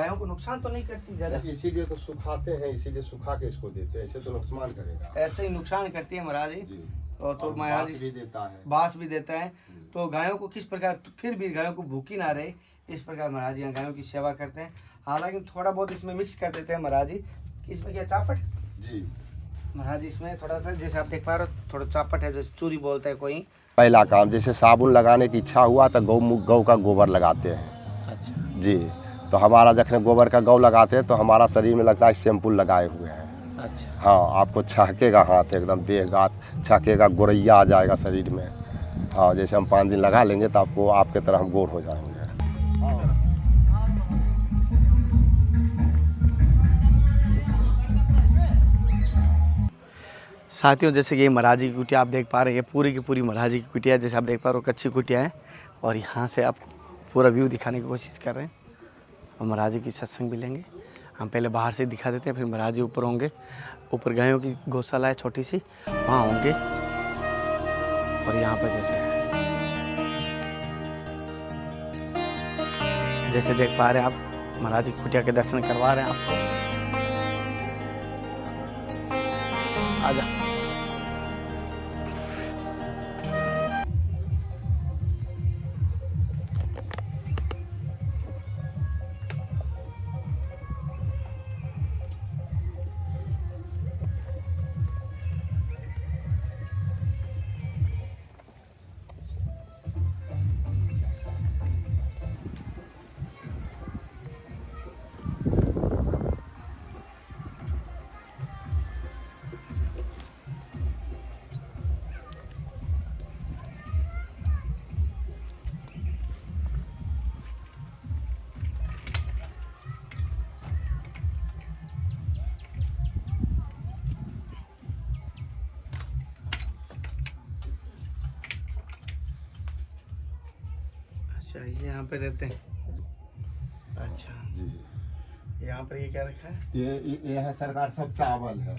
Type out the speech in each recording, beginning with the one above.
गायों को नुकसान तो नहीं करती ज्यादा? इसीलिए तो सुखाते हैं, इसीलिए सुखा के इसको देते हैं, ऐसे तो नुकसान करेगा। ऐसे ही नुकसान करती है महाराज जी। तो बांस भी देता है, बांस भी देता है। तो गायों को किस प्रकार, फिर भी गायों को भूखी ना रहे इस प्रकार महाराज यहाँ गायों की सेवा करते हैं। हालांकि थोड़ा बहुत इसमें मिक्स कर देते हैं महाराज जी। इसमें क्या चापट जी महाराज, इसमें थोड़ा सा जैसे आप देख पा रहे हो थोड़ा चापट है, जैसे चूरी बोलता है कोई। पहला काम जैसे साबुन लगाने की इच्छा हुआ तो गौ का गोबर लगाते हैं। अच्छा जी, तो हमारा जखने गोबर का गौ लगाते हैं तो हमारा शरीर में लगता है शैम्पू लगाए हुए हैं। अच्छा हाँ, आपको छहकेगा हाथ, एकदम देह छहकेगा, गोरैया आ जाएगा शरीर में। हाँ, जैसे हम 5 दिन लगा लेंगे तो आपको आपके तरह हम गोर हो जाएंगे। साथियों, जैसे कि ये महाराजी की कुटिया आप देख पा रहे हैं, पूरी की पूरी महाराजी की कुटिया जैसे आप देख पा रहे हो, कच्ची कुटिया है। और यहाँ से आपको पूरा व्यू दिखाने की कोशिश कर रहे हैं और महाराजी की सत्संग भी लेंगे। हम पहले बाहर से दिखा देते हैं, फिर महाराजी ऊपर होंगे। ऊपर गायों की गौशाला है छोटी सी, वहाँ होंगे। और यहाँ पर जैसे देख पा रहे हैं आप, महाराजी की कुटिया के दर्शन करवा रहे हैं आपको। आजा ये यहाँ पे रहते हैं। अच्छा जी, यहाँ पर ये क्या रखा है? ये है सरकार, सब चावल है।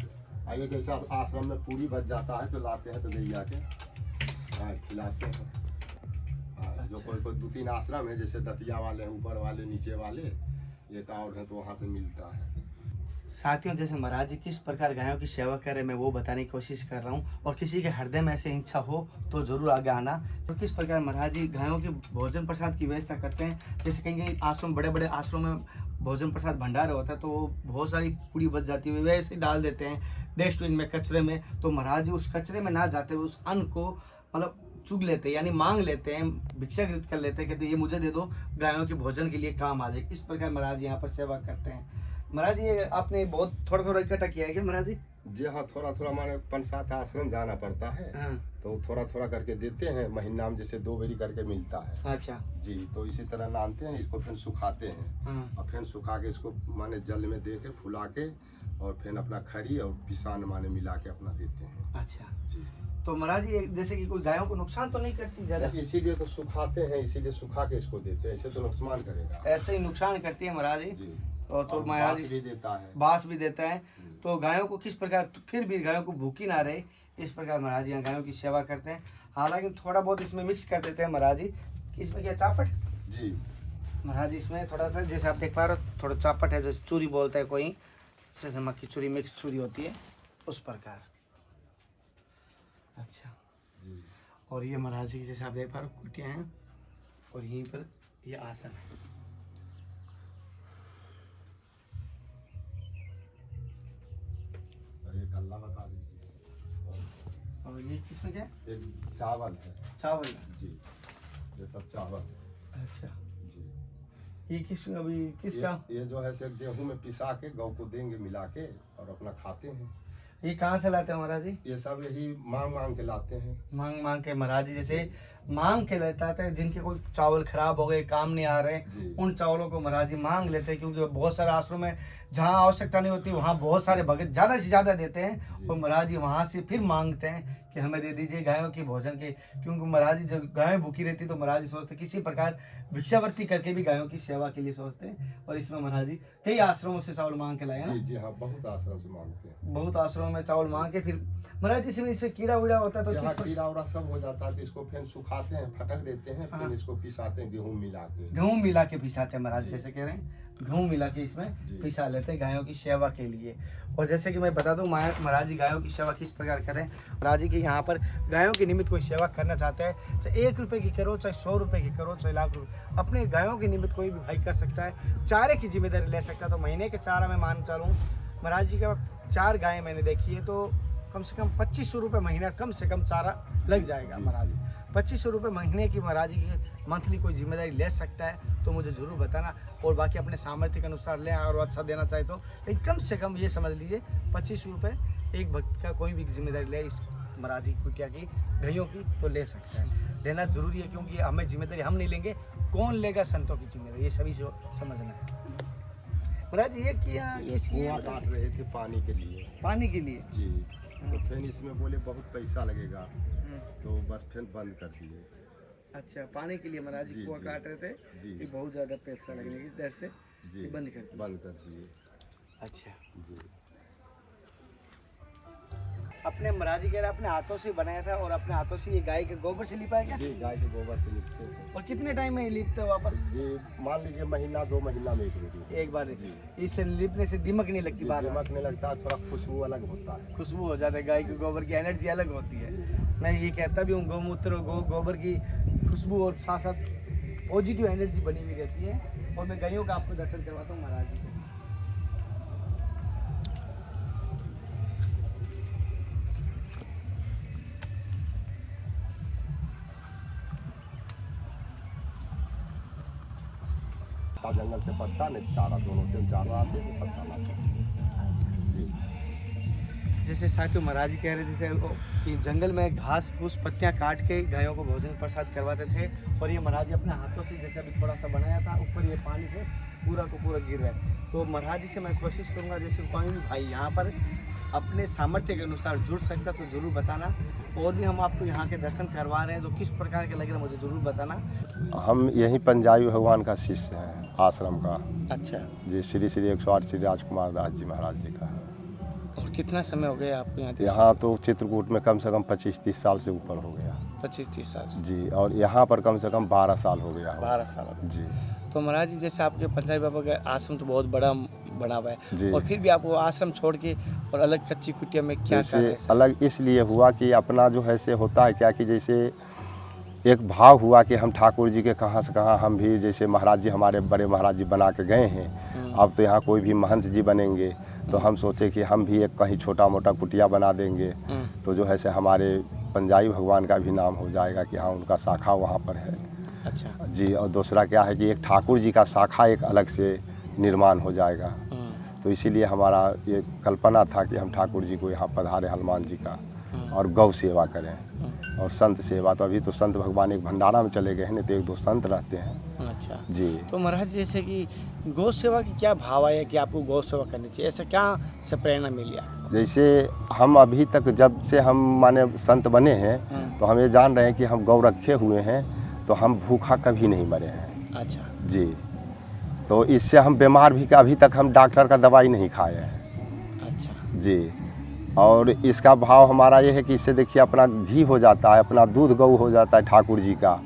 ये जैसे आश्रम में पूरी बच जाता है तो लाते हैं तो गैया के खिलाते हैं। जो कोई 2-3 आश्रम है, जैसे दतिया वाले हैं, ऊपर वाले, नीचे वाले, एक और है तो वहाँ से मिलता है। साथियों, जैसे महाराज जी किस प्रकार गायों की सेवा कर रहे हैं, मैं वो बताने की कोशिश कर रहा हूँ। और किसी के हृदय में ऐसे इच्छा हो तो जरूर आगे आना। तो किस प्रकार महाराज जी गायों के भोजन प्रसाद की व्यवस्था करते हैं। जैसे कहीं आश्रम, बड़े बड़े आश्रम में भोजन प्रसाद भंडार होता है तो वो बहुत सारी पूरी बच जाती है, वैसे डाल देते हैं डस्टबिन में, कचरे में। तो महाराज जी उस कचरे में ना जाते हुए उस अन्न को मतलब चुग लेते हैं, यानी मांग लेते हैं, भिक्षाकृत कर लेते हैं, कहते हैं ये मुझे दे दो, गायों के भोजन के लिए काम आ जाए। इस प्रकार महाराज यहाँ पर सेवा करते हैं। महाराज ये आपने बहुत थोड़ा थोड़ा इकट्ठा किया है क्या महाराज जी? जी हाँ, थोड़ा थोड़ा, माने 5-7 आश्रम जाना पड़ता है। हाँ। तो थोड़ा थोड़ा करके देते हैं, महीना में जैसे 2 बारी करके मिलता है। अच्छा जी, तो इसी तरह नानते हैं, इसको फिर सुखाते हैं। हाँ। और फिर सुखा के इसको माने जल में दे के फुला के और फिर अपना खरी और पिसान माने मिला के अपना देते हैं। अच्छा जी, तो महाराज ये जैसे कि कोई गायों को नुकसान तो नहीं करती ज्यादा? इसीलिए तो सुखाते हैं, इसीलिए सुखा के इसको देते हैं, ऐसे तो नुकसान करेगा। ऐसे ही नुकसान करती है महाराज जी। तो बांस भी देता है, बांस भी देता है। तो गायों को किस प्रकार, फिर भी गायों को भूखी ना रहे इस प्रकार महाराज यहाँ गायों की सेवा करते हैं। हालांकि थोड़ा बहुत इसमें मिक्स कर देते हैं महाराज जी। इसमें क्या चापट जी महाराज, इसमें थोड़ा सा जैसे आप देख पा रहे हो थोड़ा चापट है, जैसे चूरी बोलता है कोई, जैसे मक्की चूरी, मिक्स चूरी होती है उस प्रकार। अच्छा जी। और ये महाराज जी की जैसे आप देख पा रहे हो कुटियाँ हैं और यहीं पर ये आसन है। गल्ला बता दीजिए। और ये किसमें क्या है? एक चावल है। चावल जी, ये सब चावल है। अच्छा जी, ये किस अभी किसका? ये जो है से गेहूं में पिसा के गौ को देंगे मिला के और अपना खाते हैं। ये कहाँ से लाते हैं महाराज जी? ये सब यही मांग मांग के लाते हैं। मांग मांग के महाराज जी, जैसे मांग के लेता है, जिनके कोई चावल खराब हो गए, काम नहीं आ रहे, उन चावलों को महाराज जी मांग लेते हैं। क्योंकि बहुत सारे आश्रम में जहाँ आवश्यकता नहीं होती वहाँ बहुत सारे भगत ज़्यादा से ज़्यादा देते हैं। और महाराज जी वहाँ से फिर मांगते हैं कि हमें दे दीजिए गायों के भोजन के। क्योंकि महाराज जी जब गायें भूखी रहती तो महाराज जी सोचते किसी प्रकार भिक्षावृत्ति करके भी गायों की सेवा के लिए सोचते हैं। और इसमें महाराज जी कई आश्रमों से चावल मांग के लाए हैं। जी हाँ, बहुत आश्रम से मांगते हैं। बहुत आश्रम बर्तनों में चावल मांग के फिर महाराज जी इसमें कीड़ा उड़ा होता है तो जहाँ किस कीड़ा उड़ा सब हो जाता है तो इसको फिर सुखाते हैं, फटक देते हैं, हाँ। फिर इसको पिसाते हैं गेहूँ मिला के। गेहूँ मिला के पिसाते हैं महाराज, जी। जैसे कह रहे हैं गेहूँ मिला के इसमें जी। पिसा लेते हैं गायों की सेवा के लिए। और जैसे कि मैं बता दूं महाराज जी गायों की सेवा किस प्रकार करें। महाराज जी की यहाँ पर गायों के निमित्त कोई सेवा करना चाहते हैं, चाहे 1 रुपये की करो, चाहे 100 रुपये की करो, चाहे लाख रुपये, अपने गायों के निमित्त कोई भी भाई कर सकता है, चारे की जिम्मेदारी ले सकता है। तो महीने के चारा में मान चलूँ महाराज जी का 4 गायें मैंने देखी है तो कम से कम 2500 रुपये महीना कम से कम चारा लग जाएगा महाराज जी। 2500 रुपये महीने की महाराज जी की मंथली कोई जिम्मेदारी ले सकता है तो मुझे ज़रूर बताना। और बाकी अपने सामर्थ्य के अनुसार लें और अच्छा देना चाहे तो, लेकिन कम से कम ये समझ लीजिए 25 रुपये एक भक्त का कोई भी जिम्मेदारी ले इस महाराज जी कुटिया की गायों की तो ले सकता है। लेना ज़रूरी है क्योंकि हमें जिम्मेदारी हम नहीं लेंगे, कौन लेगा संतों की जिम्मेदारी, ये सभी से समझना है। महाराज ये किया ये कुआं काट रहे थे पानी के लिए। पानी के लिए जी, तो फिर इसमें बोले बहुत पैसा लगेगा तो बस फिर बंद कर दिए। अच्छा, पानी के लिए महाराज जी जी, कुआं जी। काट रहे थे जी। कि बहुत ज़्यादा पैसा लगने की डर से जी, ये बंद कर दिया। बंद कर दिए। अच्छा, जी, अपने महाराज जी कह रहे अपने हाथों से बनाया था और अपने हाथों से ये गाय के गोबर से लिपा है क्या? जी गाय के गोबर से लिपते थे। और कितने टाइम में लिपते हो वापस? जी मान लीजिए महीना 2 महीना में एक बार जी। इससे लिपने से दिमक नहीं लगती, बार बार दिमकने लगता है, थोड़ा खुशबू अलग होता है। खुशबू हो जाता है, गाय के गोबर की एनर्जी अलग होती है। मैं ये कहता भी हूँ गौमूत्र और गोबर की खुशबू और साथ साथ पॉजिटिव एनर्जी बनी हुई रहती है। और मैं गायों का आपको दर्शन करवाता हूँ महाराज जी को। जंगल से पत्ता नहीं चारा, दोनों टाइम चारा आते थे, पत्ता लाते थे। जी, जैसे साथियों महाराज जी कह रहे थे जैसे कि जंगल में घास फूस पत्तियां काट के गायों को भोजन प्रसाद करवाते थे। और ये महाराज जी अपने हाथों से जैसे अभी थोड़ा सा बनाया था, ऊपर ये पानी से पूरा को पूरा गिर रहा है। तो महाराज जी से मैं कोशिश करूँगा जैसे कोई भी भाई यहाँ पर अपने सामर्थ्य के अनुसार जुड़ सकता तो ज़रूर बताना। और भी हम आपको यहाँ के दर्शन करवा रहे हैं तो किस प्रकार के लगे मुझे ज़रूर बताना। हम यही पंजाबी भगवान का शिष्य हैं आश्रम का। अच्छा, जी, श्री श्री 108 श्री राजकुमार दास जी महाराज जी का। और कितना समय हो गया आपको यहाँ? यहाँ तो चित्रकूट में कम से कम 25-30 साल से ऊपर हो गया। 25-30 साल। जी, और यहाँ पर कम से कम 12 साल हो गया। 12 साल। जी, तो महाराज जी जैसे आपके पंजाबी बाबा का आश्रम तो बहुत बड़ा बना हुआ जी। है, और फिर भी आप वो आश्रम छोड़ के और अलग कच्ची कुटिया में क्या कर रहे जैसे हैं? अलग इसलिए हुआ कि अपना जो है से होता है क्या कि जैसे एक भाव हुआ कि हम ठाकुर जी के कहाँ से कहाँ हम भी जैसे महाराज जी हमारे बड़े महाराज जी बना के गए हैं, अब तो यहाँ कोई भी महंत जी बनेंगे तो हम सोचे कि हम भी एक कहीं छोटा मोटा कुटिया बना देंगे तो जो है से हमारे पंजाबी भगवान का भी नाम हो जाएगा कि हाँ उनका शाखा वहाँ पर है। अच्छा जी, और दूसरा क्या है कि एक ठाकुर जी का शाखा एक अलग से निर्माण हो जाएगा। तो इसीलिए हमारा ये कल्पना था कि हम ठाकुर जी को यहाँ पधारे हनुमान जी का और गौ सेवा करें और संत सेवा। तो अभी तो संत भगवान एक भंडारा में चले गए हैं, नहीं तो 1-2 संत रहते हैं। अच्छा जी, तो महाराज जैसे कि गौ सेवा की क्या भाव आया कि आपको गौ सेवा करनी चाहिए, ऐसा क्या से प्रेरणा मिली? जैसे हम अभी तक जब से हम माने संत बने हैं तो हम ये जान रहे हैं कि हम गौ रखे हुए हैं तो हम भूखा कभी नहीं मरे हैं। अच्छा जी, तो इससे हम बीमार भी अभी तक हम डॉक्टर का दवाई नहीं खाए हैं। अच्छा जी, और इसका भाव हमारा ये है कि इससे देखिए अपना घी हो जाता है, अपना दूध गौ हो जाता है ठाकुर जी का,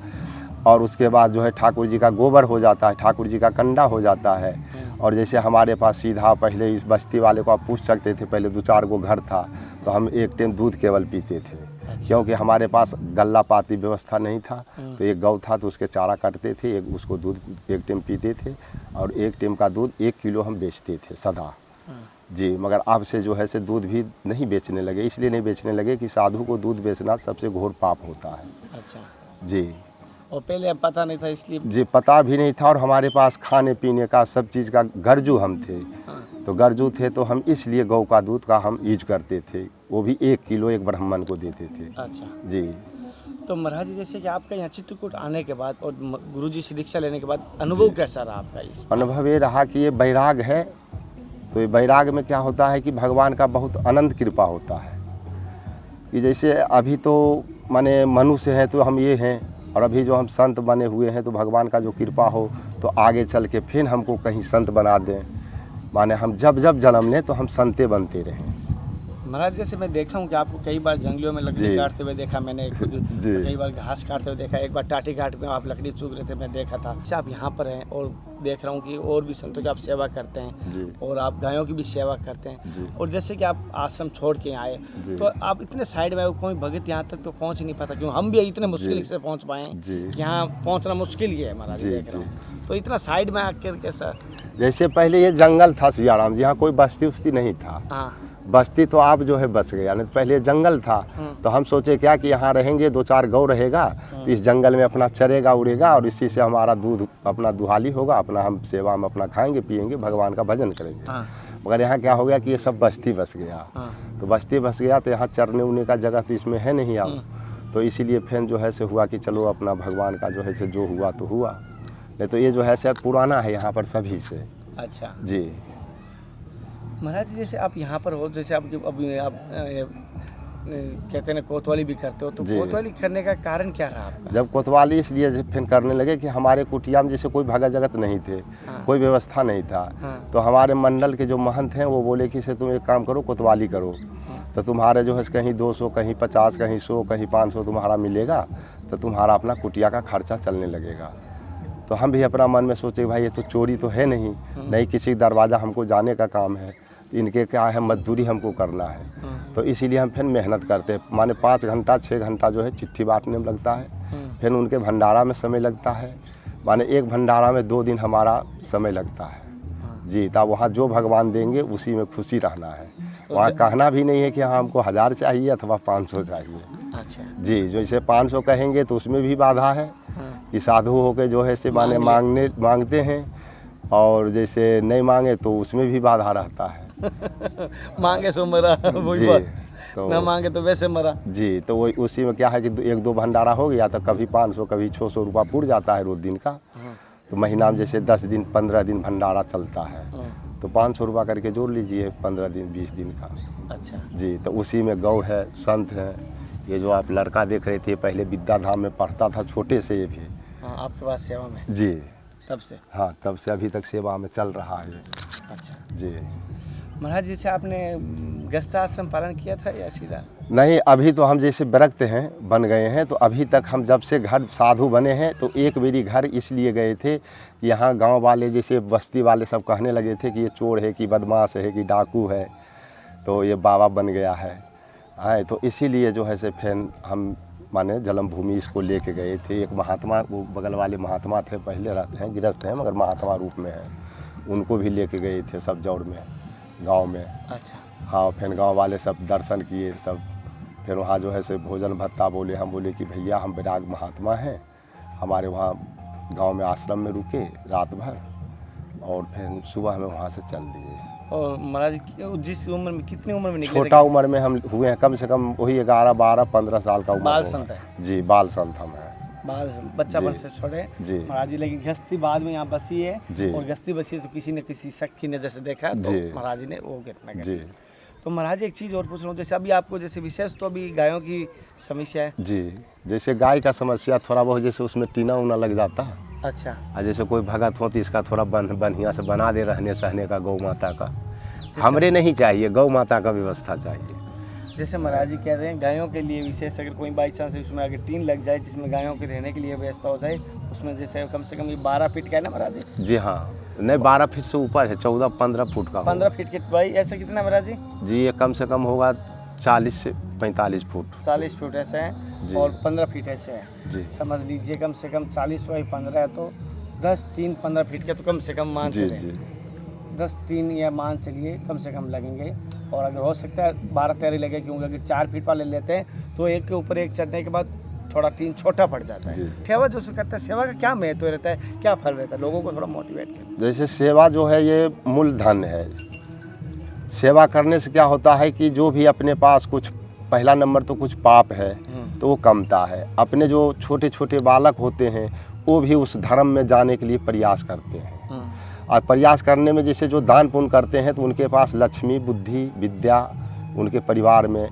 और उसके बाद जो है ठाकुर जी का गोबर हो जाता है, ठाकुर जी का कंडा हो जाता है। और जैसे हमारे पास सीधा पहले इस बस्ती वाले को आप पूछ सकते थे, पहले 2-4 गो घर था तो हम एक टाइम दूध केवल पीते थे। क्योंकि हमारे पास गल्ला पाती व्यवस्था नहीं था, तो एक गौ था तो उसके चारा काटते थे, एक उसको दूध एक टाइम पीते थे और एक टाइम का दूध 1 किलो हम बेचते थे सदा। जी, मगर अब से जो है से दूध भी नहीं बेचने लगे। इसलिए नहीं बेचने लगे कि साधु को दूध बेचना सबसे घोर पाप होता है। अच्छा जी, और पहले पता नहीं था इसलिए? जी, पता भी नहीं था और हमारे पास खाने पीने का सब चीज़ का गर्जू हम थे। तो गर्जू थे तो हम इसलिए गौ का दूध का हम यूज करते थे, वो भी 1 किलो एक ब्राह्मण को देते थे। अच्छा जी, तो महाराज जी जैसे कि आपका यहाँ चित्रकूट आने के बाद और गुरुजी से दीक्षा लेने के बाद अनुभव कैसा रहा आपका? इस अनुभव ये रहा कि ये बैराग है, तो ये बैराग में क्या होता है कि भगवान का बहुत अनंत कृपा होता है कि जैसे अभी तो माने मनुष्य हैं तो हम ये हैं, और अभी जो हम संत बने हुए हैं तो भगवान का जो कृपा हो तो आगे चल के फिर हमको कहीं संत बना दें, माने हम जब जब जन्म लें तो हम संते बनते रहें। महाराज जैसे मैं देखा हूँ कि आपको कई बार जंगलों में लकड़ी जी। काटते हुए देखा मैंने खुद, जी। कई बार घास काटते हुए देखा, एक बार टाटी घाट में आप लकड़ी चूक रहे थे, मैं देखा था। जैसे आप यहाँ पर हैं और देख रहा हूँ कि और भी संतों की आप सेवा करते हैं जी। और आप गायों की भी सेवा करते जी। हैं, और जैसे कि आप आश्रम छोड़ के आए जी। तो आप इतने साइड में कोई भगत यहाँ तक तो पहुँच नहीं पाता, क्यों हम भी इतने मुश्किल जी। से पहुँच पाए हैं जी। कि यहाँ पहुँचना मुश्किल ही है महाराज, जी, देख रहा हूँ। तो इतना साइड में आकर कैसा? जैसे पहले ये जंगल था सियाराम जी, यहाँ कोई बस्ती उस्ती नहीं था। हाँ। बस्ती तो आप जो है बस गया, नहीं तो पहले जंगल था। तो हम सोचे क्या कि यहाँ रहेंगे, 2-4 गौ रहेगा तो इस जंगल में अपना चरेगा उड़ेगा और इसी से हमारा दूध अपना दुहाली होगा, अपना हम सेवा में अपना खाएंगे पिएंगे, भगवान का भजन करेंगे। हाँ। मगर यहाँ क्या हो गया कि ये सब बस्ती बस गया। हाँ। तो बस्ती बस गया तो यहाँ चरने उड़ने का जगह तो इसमें है नहीं अब। तो इसीलिए फिर जो है से हुआ कि चलो अपना भगवान का जो है से जो हुआ तो हुआ, नहीं तो ये जो है से पुराना है यहाँ पर सभी से। अच्छा जी। महाराज जी, जैसे आप यहाँ पर हो, जैसे आपकी अभी आप कहते हैं कोतवाली भी करते हो, तो जी। कोतवाली करने का कारण क्या रहा आपका? जब कोतवाली इसलिए फिर करने लगे कि हमारे कुटिया में जैसे कोई भगत जगत नहीं थे। हाँ। कोई व्यवस्था नहीं था। हाँ। तो हमारे मंडल के जो महंत हैं वो बोले कि इसे तुम एक काम करो, कोतवाली करो। तो तुम्हारे जो है कहीं 200 कहीं 50 कहीं 100 कहीं 500 तुम्हारा मिलेगा, तो तुम्हारा अपना कुटिया का खर्चा चलने लगेगा। तो हम भी अपना मन में सोचे भाई ये तो चोरी तो है नहीं, नहीं किसी दरवाज़ा हमको जाने का काम है, इनके क्या है मजदूरी हमको करना है। तो इसीलिए हम फिर मेहनत करते हैं, माने 5 घंटा 6 घंटा जो है चिट्ठी बांटने में लगता है, फिर उनके भंडारा में समय लगता है, माने एक भंडारा में 2 दिन हमारा समय लगता है। जी। तब वहाँ जो भगवान देंगे उसी में खुशी रहना है। वहाँ कहना भी नहीं है कि हाँ हमको 1000 चाहिए अथवा 500 चाहिए। अच्छा। जी। जैसे 500 कहेंगे तो उसमें भी बाधा है कि साधु होके जो है से माने मांगते हैं, और जैसे नहीं मांगे तो उसमें भी बाधा रहता है। मांगे सो मरा, वही जी। बात। तो ना मांगे तो वैसे मरा। जी। तो वही उसी में क्या है कि 1-2 भंडारा हो गया तो कभी 500 कभी 600 रुपया पूर जाता है रोज दिन का। तो महीना में जैसे 10 दिन 15 दिन भंडारा चलता है, तो 500 रुपया करके जोड़ लीजिए 15 दिन 20 दिन का। अच्छा। जी। तो उसी में गौ है, संत है। ये जो आप लड़का देख रहे थे पहले विद्या धाम में पढ़ता था छोटे से, ये भी। हाँ, आपके पास सेवा में जी। तब से? हाँ, तब से अभी तक सेवा में चल रहा है। अच्छा जी। महाराज, जैसे आपने गृहस्थाश्रम पालन किया था या सीधा? नहीं, अभी तो हम जैसे विरक्त हैं, बन गए हैं, तो अभी तक हम जब से घर साधु बने हैं तो एक बेरी घर इसलिए गए थे कि यहाँ गांव वाले जैसे बस्ती वाले सब कहने लगे थे कि ये चोर है कि बदमाश है कि डाकू है, तो ये बाबा बन गया है। आए तो इसीलिए जो है से फिर हम माने जन्म भूमि इसको लेके गए थे। एक महात्मा, वो बगल वाले महात्मा थे, पहले रहते हैं गृहस्थ हैं मगर महात्मा रूप में हैं, उनको भी लेके गए थे सब जौड़ में गांव में। अच्छा। हाँ, फिर गांव वाले सब दर्शन किए सब। फिर वहाँ जो है से भोजन भत्ता बोले, हम बोले कि भैया हम विराग महात्मा हैं, हमारे वहाँ गांव में आश्रम में रुके रात भर और फिर सुबह में वहाँ से चल दिए। और महाराज जिस उम्र में, कितनी उम्र में निकले? छोटा उम्र में हम हुए हैं, कम से कम वही 11, 12, 15 साल का उम्र। बाल होगा। संत है। जी, बाल संत हम हैं। बच्चापन जी। से छोड़े जी। महाराज जी, लेकिन गस्ती बाद में यहाँ बसी है। जी। और गस्ती बसी है तो किसी न किसी शक की नज़र से देखा तो जी। महाराज जी ने वो घटना कर। जी। तो महाराज जी एक चीज़ और पूछ रहा हूँ, जैसे अभी आपको जैसे विशेष तो अभी गायों की समस्या है। जी। जैसे गाय का समस्या थोड़ा बहुत, जैसे उसमें टीना उना लग जाता है, अच्छा। और जैसे कोई भगत हो तो इसका थोड़ा बढ़िया से बना दे रहने सहने का, गौ माता का। हमरे नहीं चाहिए, गौ माता का व्यवस्था चाहिए। जैसे महाराज जी कह रहे हैं गायों के लिए विशेष, अगर कोई बाई चांस उसमें आगे टीन लग जाए जिसमें गायों के रहने के लिए व्यवस्था हो जाए, उसमें जैसे कम से कम ये 12 फीट का है ना महाराज जी? जी हाँ, नहीं 12 फीट से ऊपर है, 14-15 फुट का 15 फीट के भाई, ऐसा कितना महाराज जी? जी, ये कम से कम होगा 40 से 45 फुट। 40 फीट ऐसे है और 15 फीट ऐसे है। जी। समझ लीजिए कम से कम 40 बाई 15 है तो 10, 3, 15 फीट के तो कम से कम मान जी। चले। जी। 10, 3 या मान चलिए कम से कम लगेंगे, और अगर हो सकता है 12-13 लगे, क्योंकि अगर 4 फीट वाले लेते हैं तो एक के ऊपर एक चढ़ने के बाद थोड़ा टीन छोटा पड़ जाता है। सेवा जो करता है, सेवा का क्या महत्व रहता है, क्या फल रहता है, लोगों को थोड़ा मोटिवेट करें। जैसे सेवा जो है ये मूल धन है। सेवा करने से क्या होता है कि जो भी अपने पास कुछ, पहला नंबर तो कुछ पाप है तो वो कमता है। अपने जो छोटे छोटे बालक होते हैं वो भी उस धर्म में जाने के लिए प्रयास करते हैं, और प्रयास करने में जैसे जो दान पुण्य करते हैं तो उनके पास लक्ष्मी, बुद्धि, विद्या, उनके परिवार में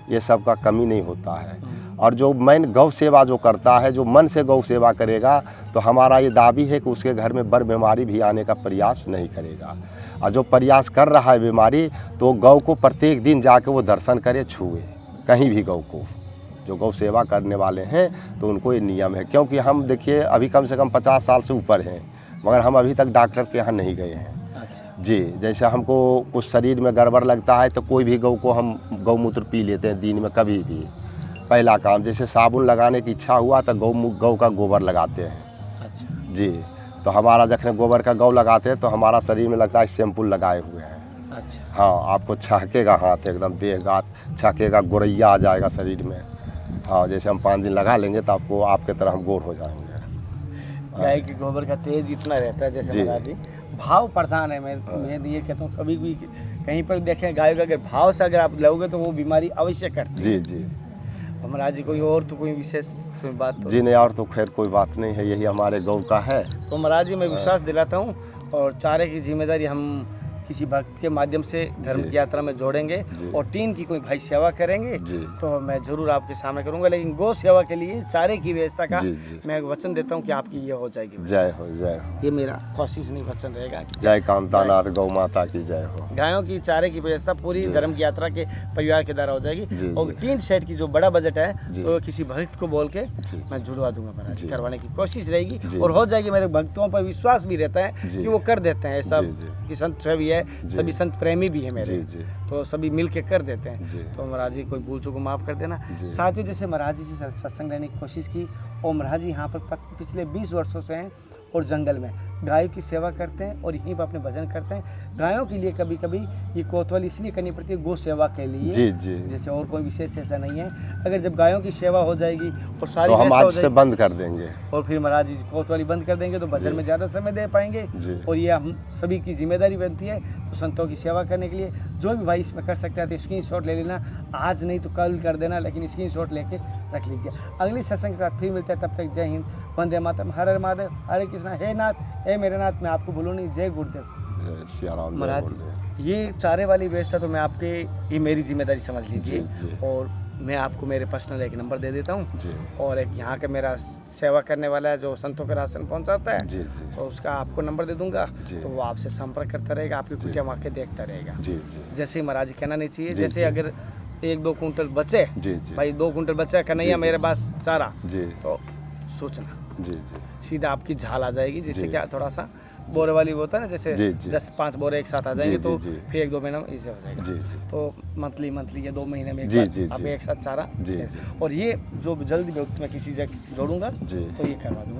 ये सब का कमी नहीं होता है। और जो मेन गौ सेवा जो करता है, जो मन से गौ सेवा करेगा, तो हमारा ये दावी है कि उसके घर में बड़ बीमारी भी आने का प्रयास नहीं करेगा। और जो प्रयास कर रहा है बीमारी, तो गौ को प्रत्येक दिन जाके वो दर्शन करे, छुए कहीं भी गौ को। जो गौ सेवा करने वाले हैं तो उनको ये नियम है, क्योंकि हम देखिए अभी कम से कम 50 साल से ऊपर हैं, मगर हम अभी तक डॉक्टर के यहाँ नहीं गए हैं। अच्छा जी, जैसे हमको कुछ शरीर में गड़बड़ लगता है तो कोई भी गौ को हम गौमूत्र पी लेते हैं दिन में कभी भी। पहला काम, जैसे साबुन लगाने की इच्छा हुआ तो गौ का गोबर लगाते हैं। अच्छा जी, तो हमारा जखने गोबर का गौ लगाते हैं तो हमारा शरीर में लगता है शैम्पुल लगाए हुए हैं। अच्छा हाँ, आपको छहकेगा हाथ, एकदम देह हाथ छहकेगा, गोरैया आ जाएगा शरीर में। हाँ, जैसे हम 5 दिन लगा लेंगे तो आपको आपके तरह हम गोर हो जाएंगे। गाय के गोबर का तेज इतना रहता है, जैसे जी। महाराज जी भाव प्रधान है। मैं ये कहता हूँ, कभी भी कहीं पर देखें गाय का अगर भाव से अगर आप लोगे तो वो बीमारी अवश्य करती है। जी जी और महाराज जी कोई और तो कोई विशेष कोई बात तो जी नहीं, और तो खैर कोई बात नहीं है, यही हमारे गौ का है। तो महाराज जी मैं विश्वास दिलाता हूँ, और चारे की जिम्मेदारी हम किसी भक्त के माध्यम से धर्म जी। की यात्रा में जोड़ेंगे जी। और टीम की कोई भाई सेवा करेंगे जी। तो मैं जरूर आपके सामने करूंगा। लेकिन गौ सेवा के लिए चारे की व्यवस्था का जी, जी। मैं वचन देता हूँ कि आपकी ये हो जाएगी। जय हो, जय हो। ये मेरा कोशिश नहीं वचन रहेगा। जय कामतानाथ गौ माता की जय हो। गायों की चारे की व्यवस्था पूरी जी। धर्म की यात्रा के परिवार के द्वारा हो जाएगी। जी, और जी। टीन सेट की जो बड़ा बजट है जी। तो किसी भक्त को बोल के जी। मैं जुड़वा दूंगा महाराज, जी। करवाने की कोशिश रहेगी जी। और हो जाएगी। मेरे भक्तों पर विश्वास भी रहता है जी। कि वो कर देते हैं ऐसा, जी, जी। कि संत सभी है, जी। सभी संत प्रेमी भी है मेरे, जी, जी। तो सभी मिल के कर देते हैं। जी। तो महाराज जी कोई भूल चूक को माफ़ कर देना। जी। साथियों, जैसे महाराज जी से सत्संग रहने की कोशिश की, और महाराज जी यहाँ पर पिछले 20 वर्षों से हैं और जंगल में गायों की सेवा करते हैं और यहीं पर अपने भजन करते हैं। गायों के लिए कभी कभी ये कोतवाल इसलिए करनी पड़ती है गौ सेवा के लिए। जी, जी। जैसे और कोई विशेष ऐसा नहीं है। अगर जब गायों की सेवा हो जाएगी और सारी तो हम व्यवस्था हो आज से जाएगी बंद कर देंगे। और फिर महाराज जी कोतवाली बंद कर देंगे तो भजन जी। में ज़्यादा समय दे पाएंगे। जी। और ये हम सभी की जिम्मेदारी बनती है। तो संतों की सेवा करने के लिए जो भी भाई इसमें कर सकते हैं तो स्क्रीनशॉट ले लेना, आज नहीं तो कल कर देना, लेकिन स्क्रीनशॉट लेके रख लीजिए। अगली सत्संग के साथ फिर मिलते हैं, तब तक जय हिंद, वंदे मातरम, हर हर महादेव, हरे कृष्णा। हे नाथ, हे मेरे नाथ, मैं आपको भूलूँ नहीं। जय गुरुदेव। जय सिया राम, जय महाराज बोले। ये चारे वाली व्यवस्था तो मैं आपके, ये मेरी जिम्मेदारी समझ लीजिए। जी, जी। और मैं आपको मेरे पर्सनल एक नंबर दे देता हूँ, जी और एक यहाँ का मेरा सेवा करने वाला है जो संतों का राशन पहुँचाता है, जी जी तो उसका आपको नंबर दे दूंगा। जी। तो वो आपसे संपर्क करता रहेगा, आपकी जी। कुटिया वहाँ के देखता रहेगा। जी जी जैसे ही महाराज जी कहना नहीं चाहिए, जी, जैसे जी। अगर 1-2 कुंटल बचे, जी जी भाई 2 कुंटल बचा कन्हैया जी, मेरे पास चारा, जी तो सोचना जी जी सीधा आपकी झाल आ जाएगी। जिससे जी। क्या थोड़ा सा बोरे वाली होता है ना, जैसे जी, जी। 10-5 बोरे एक साथ आ जाएंगे जी, तो जी, जी। फिर 1-2 महीने में इसे हो जाएगा। जी जी तो मंथली या 2 महीने में एक जी, बार जी, आप जी। एक साथ चारा जी, दे। जी। और ये जो जल्दी मैं किसी से जोड़ूंगा जी। तो ये करवा दूंगा।